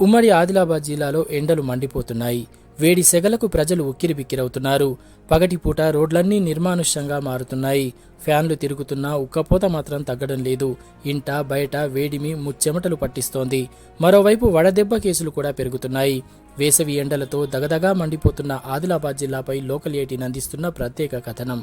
ఉమ్మడి ఆదిలాబాద్ జిల్లాలో ఎండలు మండిపోతున్నాయి. వేడి సెగలకు ప్రజలు ఉక్కిరిబిక్కిరవుతున్నారు. పగటిపూట రోడ్లన్నీ నిర్మానుష్యంగా మారుతున్నాయి. ఫ్యాన్లు తిరుగుతున్నా ఉక్కపోత మాత్రం తగ్గడం లేదు. ఇంట బయట వేడిమి ముచ్చెమటలు పట్టిస్తోంది. మరోవైపు వడదెబ్బ కేసులు కూడా పెరుగుతున్నాయి. వేసవి ఎండలతో దగదగా మండిపోతున్న ఆదిలాబాద్ జిల్లాపై లోకల్ 18 అందిస్తున్న ప్రత్యేక కథనం.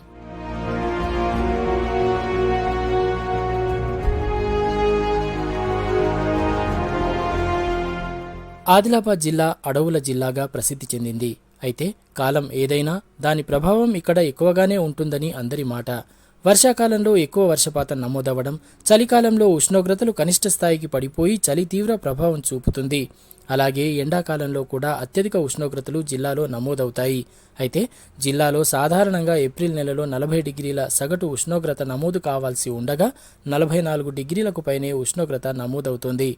ఆదిలాబాద్ జిల్లా అడవుల జిల్లాగా ప్రసిద్ధి చెందింది. అయితే కాలం ఏదైనా దాని ప్రభావం ఇక్కడ ఎక్కువగానే ఉంటుందని అందరి మాట. వర్షాకాలంలో ఎక్కువ వర్షపాతం నమోదవడం, చలికాలంలో ఉష్ణోగ్రతలు కనిష్ట స్థాయికి పడిపోయి చలి తీవ్ర ప్రభావం చూపుతుంది. అలాగే ఎండాకాలంలో కూడా అత్యధిక ఉష్ణోగ్రతలు జిల్లాలో నమోదవుతాయి. అయితే జిల్లాలో సాధారణంగా ఏప్రిల్ నెలలో 40 డిగ్రీల సగటు ఉష్ణోగ్రత నమోదు కావాల్సి ఉండగా 44 డిగ్రీలకు పైనే ఉష్ణోగ్రత నమోదవుతోంది.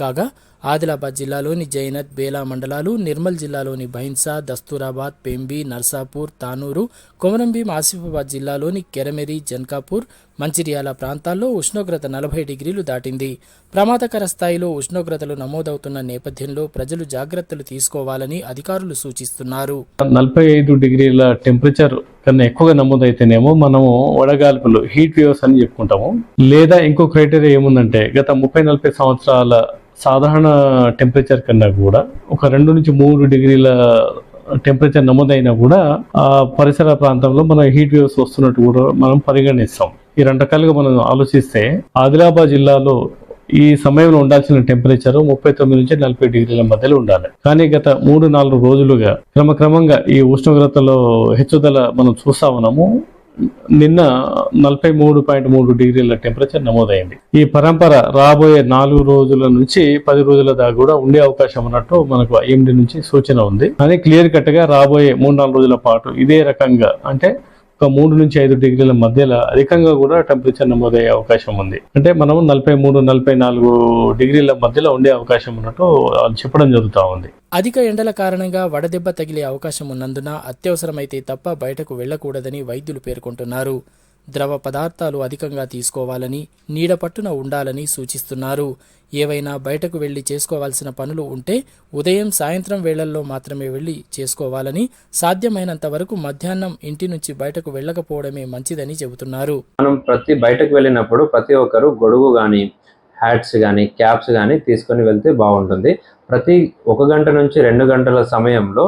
కాగా ఆదిలాబాద్ జిల్లాలోని జైనత్, బేలా మండలాలు, నిర్మల్ జిల్లాలోని బైన్సా, దస్తూరాబాద్, పెంబి, నర్సాపూర్, తానూరు, కొమరంభీం, ఆసిఫాబాద్ జిల్లాలోని కెరమెరి, జన్కాపూర్, మంచిర్యాల ప్రాంతాల్లో ఉష్ణోగ్రత 40 డిగ్రీలు దాటింది. ప్రమాదకర స్థాయిలో ఉష్ణోగ్రతలు నమోదవుతున్న నేపథ్యంలో ప్రజలు జాగ్రత్తలు తీసుకోవాలని అధికారులు సూచిస్తున్నారు. 45 డిగ్రీల టెంపరేచర్ కన్నా ఎక్కువగా నమోదైతేనేమో మనము వడగాల్పులు, హీట్ వేవ్స్ అని చెప్పుకుంటాము. లేదా ఇంకో క్రైటీరియా ఏముందంటే గత 30-40 సంవత్సరాల సాధారణ టెంపరేచర్ కన్నా కూడా ఒక 2 నుంచి 3 డిగ్రీల టెంపరేచర్ నమోదైనా కూడా ఆ పరిసర ప్రాంతంలో మన హీట్ వేవ్స్ వస్తున్నట్టు కూడా మనం పరిగణిస్తాం. ఈ 2 రకాలుగా మనం ఆలోచిస్తే ఆదిలాబాద్ జిల్లాలో ఈ సమయంలో ఉండాల్సిన టెంపరేచర్ 39 నుంచి 40 డిగ్రీల మధ్యలో ఉండాలి. కానీ గత 3-4 రోజులుగా క్రమక్రమంగా ఈ ఉష్ణోగ్రతలో హెచ్చుదల మనం చూస్తా ఉన్నాము. నిన్న 43.3 డిగ్రీల టెంపరేచర్ నమోదైంది. ఈ పరంపర రాబోయే 4 రోజుల నుంచి 10 రోజుల దాకా కూడా ఉండే అవకాశం ఉన్నట్టు మనకు IMD నుంచి సూచన ఉంది. కానీ క్లియర్ కట్ గా రాబోయే 3-4 రోజుల పాటు ఇదే రకంగా అంటే ఒక 3 నుంచి 5 డిగ్రీల మధ్యలో అధికంగా కూడా టెంపరేచర్ నమోదయ్యే అవకాశం ఉంది. అంటే మనం 43-44 డిగ్రీల మధ్యలో ఉండే అవకాశం ఉన్నట్టు చెప్పడం జరుగుతూ ఉంది. అధిక ఎండల కారణంగా వడదెబ్బ తగిలే అవకాశం ఉన్నందున అత్యవసరమైతే తప్ప బయటకు వెళ్లకూడదని వైద్యులు పేర్కొంటున్నారు. ద్రవ పదార్థాలు అధికంగా తీసుకోవాలని, నీడ పట్టున ఉండాలని సూచిస్తున్నారు. ఏవైనా బయటకు వెళ్లి చేసుకోవాల్సిన పనులు ఉంటే ఉదయం, సాయంత్రం వేళల్లో మాత్రమే వెళ్లి చేసుకోవాలని, సాధ్యమైనంత వరకు మధ్యాహ్నం ఇంటి నుంచి బయటకు వెళ్లకపోవడమే మంచిదని చెబుతున్నారు. మనం బయటకు వెళ్ళినప్పుడు ప్రతి ఒక్కరు గొడుగు గాని, హ్యాట్స్ గాని, క్యాప్స్ గాని తీసుకొని వెళ్తే బాగుంటుంది. ప్రతి 1 గంట నుంచి 2 గంటల సమయంలో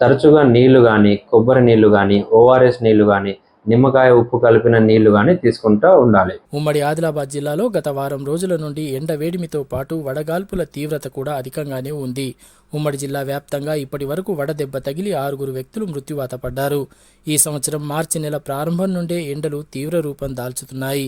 తరచుగా నీళ్లు గాని, కొబ్బరి నీళ్లు గాని, ORS నీళ్లు గాని, నిమ్మకాయ ఉప్పు కలిపిన నీళ్లు గాని తీసుకుంటూ ఉండాలి. ఉమ్మడి ఆదిలాబాద్ జిల్లాలో గత వారం రోజుల నుండి ఎండ వేడిమితో పాటు వడగాల్పుల తీవ్రత కూడా అధికంగానే ఉంది. ఉమ్మడి జిల్లా వ్యాప్తంగా ఇప్పటి వరకు వడదెబ్బ తగిలి 6 వ్యక్తులు మృత్యువాత పడ్డారు. ఈ సంవత్సరం మార్చి నెల ప్రారంభం నుండే ఎండలు తీవ్ర రూపం దాల్చుతున్నాయి.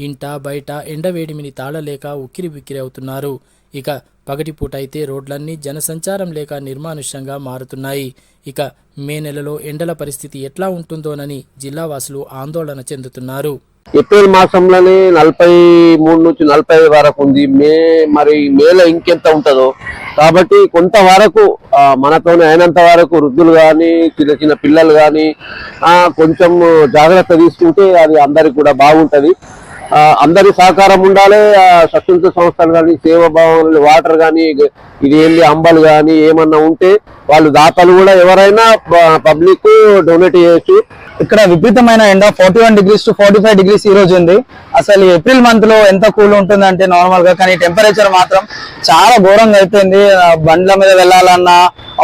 ఇంట బయట ఎండవేడిమిని తాళలేక ఉక్కిరిబిక్కిరి అవుతున్నారు. ఇక పగటిపూట అయితే రోడ్లన్నీ జనసంచారం లేక నిర్మానుష్యంగా మారుతున్నాయి. ఇక మే నెలలో ఎండల పరిస్థితి ఎట్లా ఉంటుందోనని జిల్లావాసులు ఆందోళన చెందుతున్నారు. ఏప్రిల్ మాసంలోనే 43 నుంచి 45 వరకు ఉంది. మరి మేలో ఇంకెంత ఉంటుందో. కాబట్టి కొంతవరకు మనతోనే అయినంత వరకు వృద్ధులు కానీ, చిన్న చిన్న పిల్లలు కానీ కొంచెం జాగ్రత్త తీసుకుంటే అది అందరికి కూడా బాగుంటది. అందరి సహకారం ఉండాలి. స్వచ్ఛంద సంస్థలు కానీ, సేవాభావాలు, వాటర్ కానీ, ఇది ఏంటి అంబలు కానీ ఏమన్నా ఉంటే వాళ్ళు దాతలు కూడా ఎవరైనా పబ్లిక్ డొనేట్ చేయొచ్చు. ఇక్కడ విపరీతమైన ఎండ 41 డిగ్రీస్ టు 45 డిగ్రీస్ ఈ రోజు ఉంది. అసలు ఏప్రిల్ మంత్ లో ఎంత కూల్ ఉంటుందంటే నార్మల్ గా, కానీ టెంపరేచర్ మాత్రం చాలా ఘోరంగా అయిపోయింది. బండ్ల మీద వెళ్ళాలన్నా,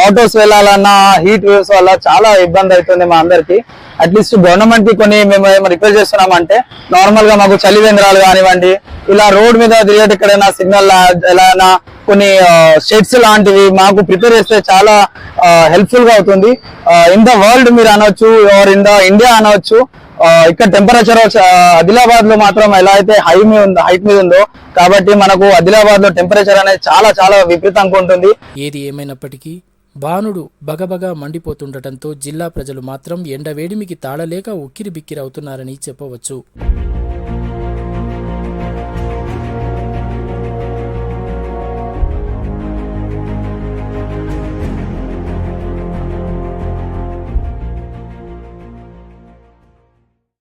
ఆటోస్ వెళ్ళాలన్నా హీట్ వేవ్స్ వల్ల చాలా ఇబ్బంది అవుతుంది మా అందరికి. అట్లీస్ట్ గవర్నమెంట్ కి కొన్ని మేము రిక్వెస్ట్ చేస్తున్నామంటే నార్మల్ గా మాకు చలి వేంద్రాలు కానివ్వండి, ఇలా రోడ్ మీద తిరిగేట ఎక్కడైనా సిగ్నల్ ఎలా కొన్ని షెడ్స్ లాంటివి మాకు ప్రిపేర్ చేస్తే చాలా హెల్ప్ఫుల్ గా అవుతుంది. ఇన్ ద వరల్డ్ మీరు అనొచ్చు, ఆర్ ఇన్ ద ఇండియా అనవచ్చు. ఇక్కడ టెంపరేచర్ ఆదిలాబాద్ లో మాత్రం ఎలా అయితే హైట్ మీద ఉందో, కాబట్టి మనకు ఆదిలాబాద్ లో టెంపరేచర్ అనేది చాలా చాలా విపరీతంగా ఉంటుంది. ఏది ఏమైనప్పటికీ బాణుడు బగబగా మండిపోతుండటంతో జిల్లా ప్రజలు మాత్రం ఎండవేడిమికి తాళలేక ఉక్కిరిబిక్కిరవుతున్నారని చెప్పవచ్చు.